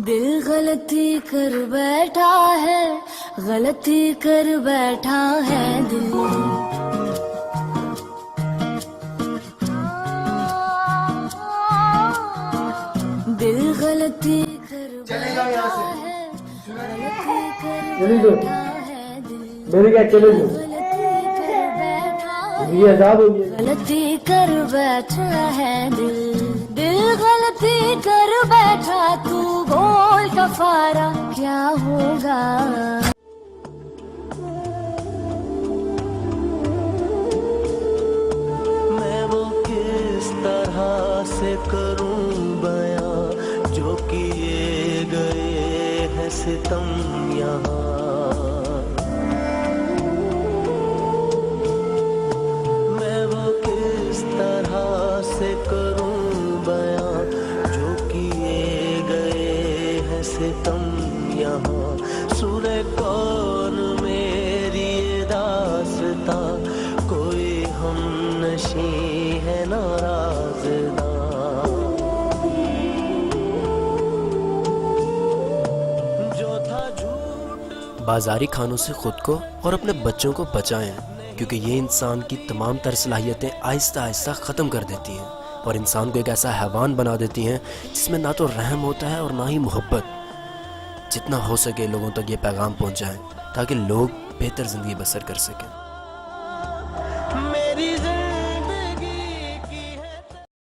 दिल गलती कर बैठा है, गलती कर बैठा है दिल। दिल गलती कर बैठा है, गलती कर बैठा है दिल। मेरे क्या चले जाओ, गलती कर बैठा है, ये आजाद हो गया। गलती कर बैठा है दिल। दिल गलती कर बैठा, तू बोल कफारा क्या होगा। मैं वो किस तरह से करूं बयां जो किए गए हैं सितम यहाँ। मैं वो किस तरह से करूं बयां जो किए गए हैं सितम यहाँ। सूरे कौन मेरी ये दास्तां, कोई हम नशी है नाराज़दा। जो था झूठ बाजारी खानों से खुद को और अपने बच्चों को बचाएं, क्योंकि ये इंसान की तमाम तर सलाहियतें आहिस्ता आहिस्ता ख़त्म कर देती हैं और इंसान को एक ऐसा हैवान बना देती हैं जिसमें ना तो रहम होता है और ना ही मोहब्बत। जितना हो सके लोगों तक ये पैगाम पहुंचाएं ताकि लोग बेहतर ज़िंदगी बसर कर सकें।